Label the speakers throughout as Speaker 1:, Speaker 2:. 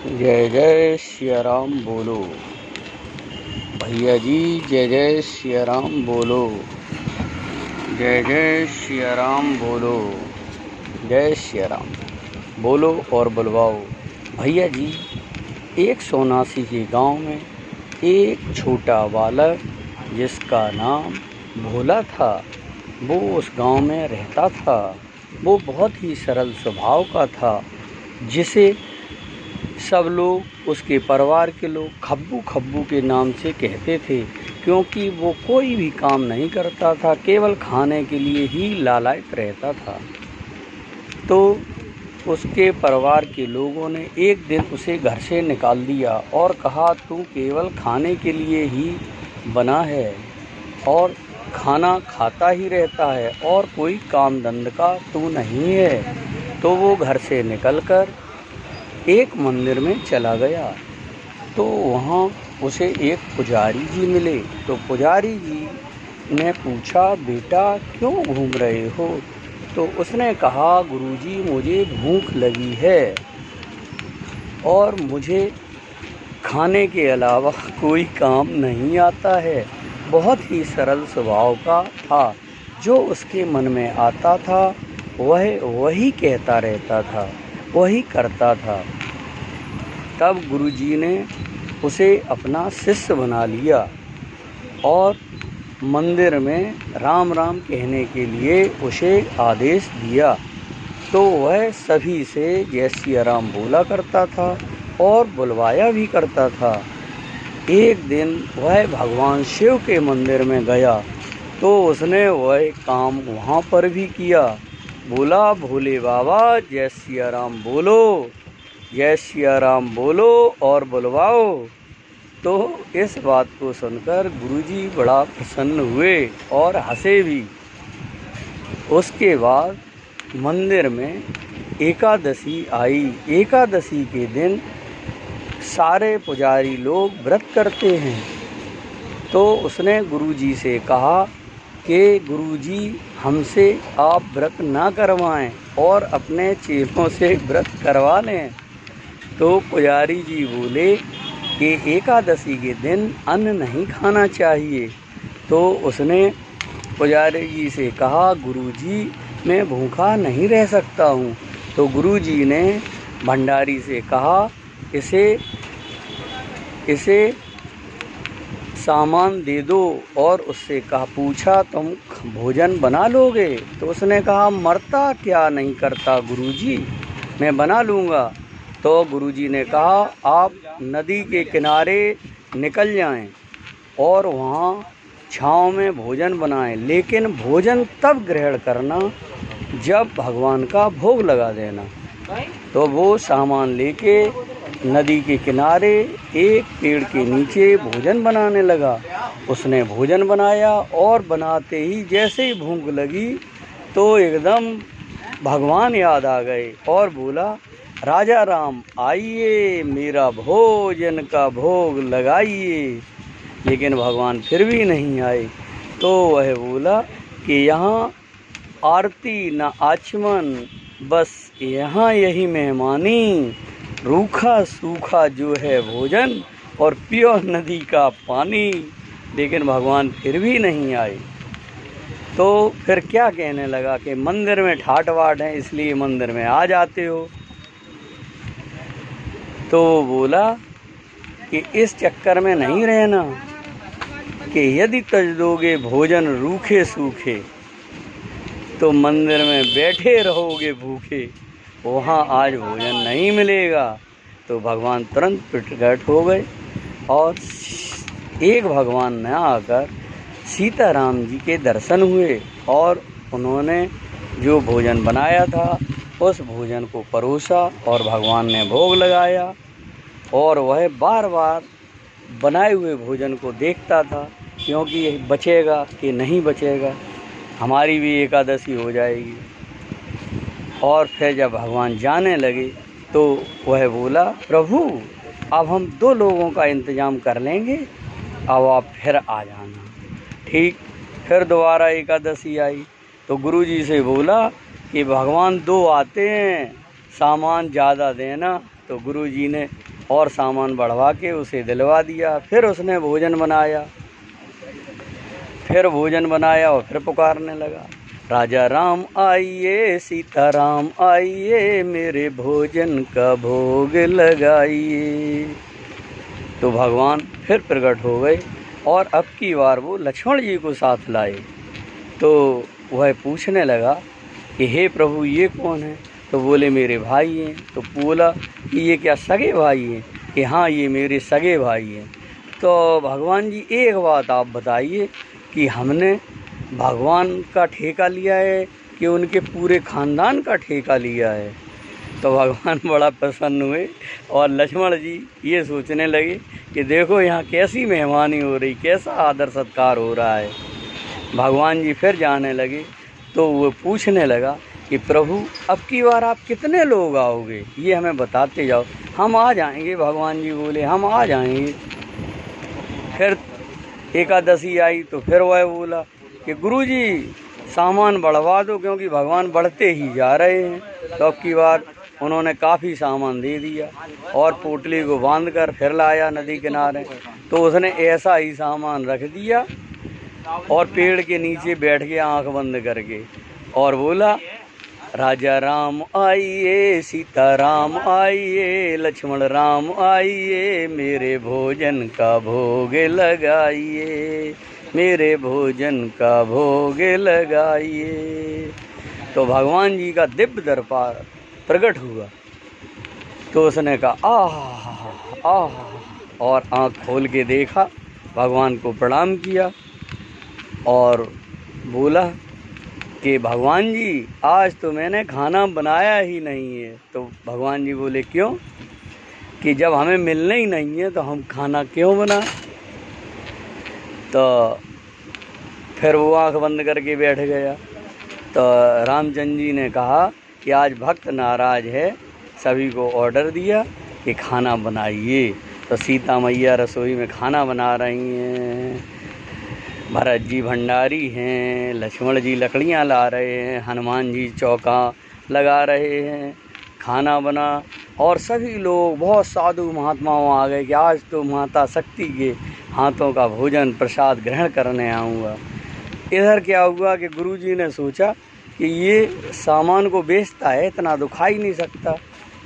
Speaker 1: जय जय सिया राम बोलो। भैया जी जय जय सिया राम बोलो। जय जय सिया राम बोलो। जय सिया राम बोलो और बुलवाओ। भैया जी, एक सोनासी के गांव में एक छोटा बालक जिसका नाम भोला था, वो उस गांव में रहता था। वो बहुत ही सरल स्वभाव का था, जिसे सब लोग, उसके परिवार के लोग खब्बू खब्बू के नाम से कहते थे, क्योंकि वो कोई भी काम नहीं करता था, केवल खाने के लिए ही लालायित रहता था। तो उसके परिवार के लोगों ने एक दिन उसे घर से निकाल दिया और कहा, तू केवल खाने के लिए ही बना है और खाना खाता ही रहता है और कोई काम धंधा का तू नहीं है। तो वो घर से निकलकर एक मंदिर में चला गया। तो वहाँ उसे एक पुजारी जी मिले। तो पुजारी जी ने पूछा, बेटा क्यों घूम रहे हो? तो उसने कहा, गुरुजी मुझे भूख लगी है और मुझे खाने के अलावा कोई काम नहीं आता है। बहुत ही सरल स्वभाव का था, जो उसके मन में आता था वह वही कहता रहता था, वही करता था। तब गुरुजी ने उसे अपना शिष्य बना लिया और मंदिर में राम राम कहने के लिए उसे आदेश दिया। तो वह सभी से जय सिया राम बोला करता था और बुलवाया भी करता था। एक दिन वह भगवान शिव के मंदिर में गया, तो उसने वह काम वहाँ पर भी किया। बोला, भोले बाबा जय सिया राम बोलो, जय सिया राम बोलो और बुलवाओ। तो इस बात को सुनकर गुरुजी बड़ा प्रसन्न हुए और हंसे भी। उसके बाद मंदिर में एकादशी आई। एकादशी के दिन सारे पुजारी लोग व्रत करते हैं। तो उसने गुरुजी से कहा कि गुरुजी हमसे आप व्रत ना करवाएं और अपने चेलों से व्रत करवा लें। तो पुजारी जी बोले कि एकादशी के दिन अन्न नहीं खाना चाहिए। तो उसने पुजारी जी से कहा, गुरुजी मैं भूखा नहीं रह सकता हूँ। तो गुरुजी ने भंडारी से कहा, इसे सामान दे दो और उससे पूछा, तुम भोजन बना लोगे? तो उसने कहा, मरता क्या नहीं करता गुरुजी, मैं बना लूँगा। तो गुरुजी ने कहा, आप नदी के किनारे निकल जाएं और वहाँ छाँव में भोजन बनाएं, लेकिन भोजन तब ग्रहण करना जब भगवान का भोग लगा देना। तो वो सामान लेके नदी के किनारे एक पेड़ के नीचे भोजन बनाने लगा। उसने भोजन बनाया और बनाते ही जैसे ही भूख लगी तो एकदम भगवान याद आ गए और बोला, राजा राम आइए, मेरा भोजन का भोग लगाइए। लेकिन भगवान फिर भी नहीं आए। तो वह बोला कि यहाँ आरती न आचमन, बस यहाँ यही मेहमानी, रूखा सूखा जो है भोजन और पियो नदी का पानी। लेकिन भगवान फिर भी नहीं आए। तो फिर क्या कहने लगा कि मंदिर में ठाट बाट है इसलिए मंदिर में आ जाते हो। तो वो बोला कि इस चक्कर में नहीं रहना कि यदि तज दोगे भोजन रूखे सूखे तो मंदिर में बैठे रहोगे भूखे, वहाँ आज भोजन नहीं मिलेगा। तो भगवान तुरंत प्रकट हो गए और एक भगवान ने आकर सीताराम जी के दर्शन हुए और उन्होंने जो भोजन बनाया था उस भोजन को परोसा और भगवान ने भोग लगाया। और वह बार बार बनाए हुए भोजन को देखता था, क्योंकि ये बचेगा कि नहीं बचेगा, हमारी भी एकादशी हो जाएगी। और फिर जब भगवान जाने लगे तो वह बोला, प्रभु अब हम 2 लोगों का इंतज़ाम कर लेंगे, अब आप फिर आ जाना। ठीक, फिर दोबारा एकादशी आई तो गुरुजी से बोला कि भगवान 2 आते हैं, सामान ज़्यादा देना। तो गुरुजी ने और सामान बढ़वा के उसे दिलवा दिया। फिर उसने भोजन बनाया और फिर पुकारने लगा, राजा राम आइए, सीता राम आइए, मेरे भोजन का भोग लगाइए। तो भगवान फिर प्रकट हो गए और अब की बार वो लक्ष्मण जी को साथ लाए। तो वह पूछने लगा कि हे प्रभु ये कौन है? तो बोले मेरे भाई हैं। तो बोला कि ये क्या सगे भाई हैं? कि हाँ ये मेरे सगे भाई हैं। तो भगवान जी एक बात आप बताइए कि हमने भगवान का ठेका लिया है कि उनके पूरे ख़ानदान का ठेका लिया है? तो भगवान बड़ा प्रसन्न हुए और लक्ष्मण जी ये सोचने लगे कि देखो यहाँ कैसी मेहमानी हो रही, कैसा आदर सत्कार हो रहा है। भगवान जी फिर जाने लगे तो वो पूछने लगा कि प्रभु अब की बार आप कितने लोग आओगे, ये हमें बताते जाओ। हम आ जाएंगे, भगवान जी बोले हम आ जाएंगे। फिर एकादशी आई तो फिर वह बोला कि गुरुजी सामान बढ़वा दो, क्योंकि भगवान बढ़ते ही जा रहे हैं। तो अब की बार उन्होंने काफ़ी सामान दे दिया और पोटली को बांध कर फिर लाया नदी किनारे। तो उसने ऐसा ही सामान रख दिया और पेड़ के नीचे बैठ गया आंख बंद करके और बोला, राजा राम आइए, सीता राम आइए, लक्ष्मण राम आइए, मेरे भोजन का भोग लगाइए, मेरे भोजन का भोग लगाइए। तो भगवान जी का दिव्य दरबार प्रकट हुआ। तो उसने कहा आह आह और आँख खोल के देखा, भगवान को प्रणाम किया और बोला कि भगवान जी आज तो मैंने खाना बनाया ही नहीं है। तो भगवान जी बोले क्यों? कि जब हमें मिलना ही नहीं है तो हम खाना क्यों बनाएं? तो फिर वो आँख बंद करके बैठ गया। तो रामचंद्र जी ने कहा कि आज भक्त नाराज है, सभी को ऑर्डर दिया कि खाना बनाइए। तो सीता मैया रसोई में खाना बना रही हैं, भरत जी भंडारी हैं, लक्ष्मण जी लकड़ियाँ ला रहे हैं, हनुमान जी चौका लगा रहे हैं। खाना बना और सभी लोग, बहुत साधु महात्माओं आ गए कि आज तो माता शक्ति के हाथों का भोजन प्रसाद ग्रहण करने आऊँगा। इधर क्या हुआ कि गुरुजी ने सोचा कि ये सामान को बेचता है, इतना तो खा ही नहीं सकता।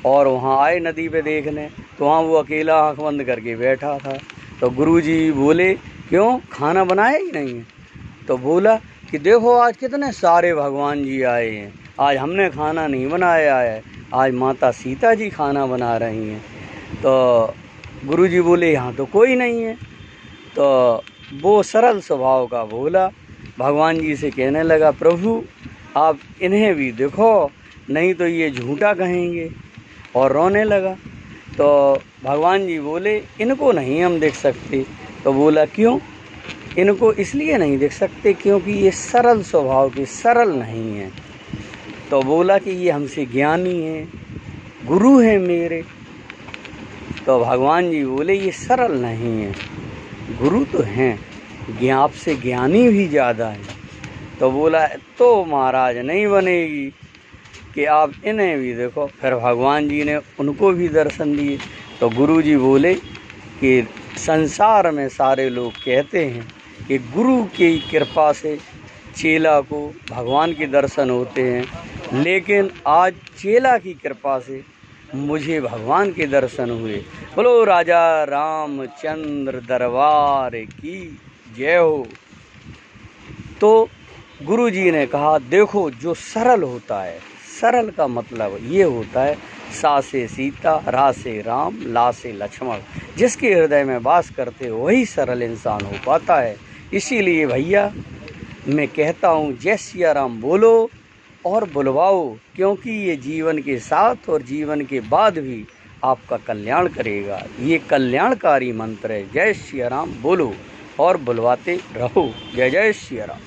Speaker 1: और वहाँ आए नदी पे देखने, तो वहाँ वो अकेला आँख बंद करके बैठा था। तो गुरुजी बोले क्यों, खाना बनाया ही नहीं है? तो बोला कि देखो आज कितने सारे भगवान जी आए हैं, आज हमने खाना नहीं बनाया है, आज माता सीता जी खाना बना रही हैं। तो गुरुजी बोले यहाँ तो कोई नहीं है। तो वो सरल स्वभाव का बोला, भगवान जी से कहने लगा प्रभु आप इन्हें भी देखो, नहीं तो ये झूठा कहेंगे, और रोने लगा। तो भगवान जी बोले इनको नहीं हम देख सकते। तो बोला क्यों? इनको इसलिए नहीं देख सकते क्योंकि ये सरल स्वभाव के, सरल नहीं हैं। तो बोला कि ये हमसे ज्ञानी हैं, गुरु हैं मेरे। तो भगवान जी बोले ये सरल नहीं हैं, गुरु तो हैं, आपसे ज्ञानी भी ज़्यादा हैं। तो बोला तो महाराज नहीं बनेगी कि आप इन्हें भी देखो। फिर भगवान जी ने उनको भी दर्शन दिए। तो गुरु जी बोले कि संसार में सारे लोग कहते हैं कि गुरु की कृपा से चेला को भगवान के दर्शन होते हैं, लेकिन आज चेला की कृपा से मुझे भगवान के दर्शन हुए। बोलो राजा रामचंद्र दरबार की जय हो। तो गुरु जी ने कहा देखो जो सरल होता है, सरल का मतलब ये होता है सा से सीता, रा से राम, ला से लक्ष्मण। जिसके हृदय में वास करते वही सरल इंसान हो पाता है। इसीलिए भैया मैं कहता हूँ जय सिया राम बोलो और बुलवाओ, क्योंकि ये जीवन के साथ और जीवन के बाद भी आपका कल्याण करेगा। ये कल्याणकारी मंत्र है। जय सिया राम बोलो और बुलवाते रहो। जय जय सिया राम।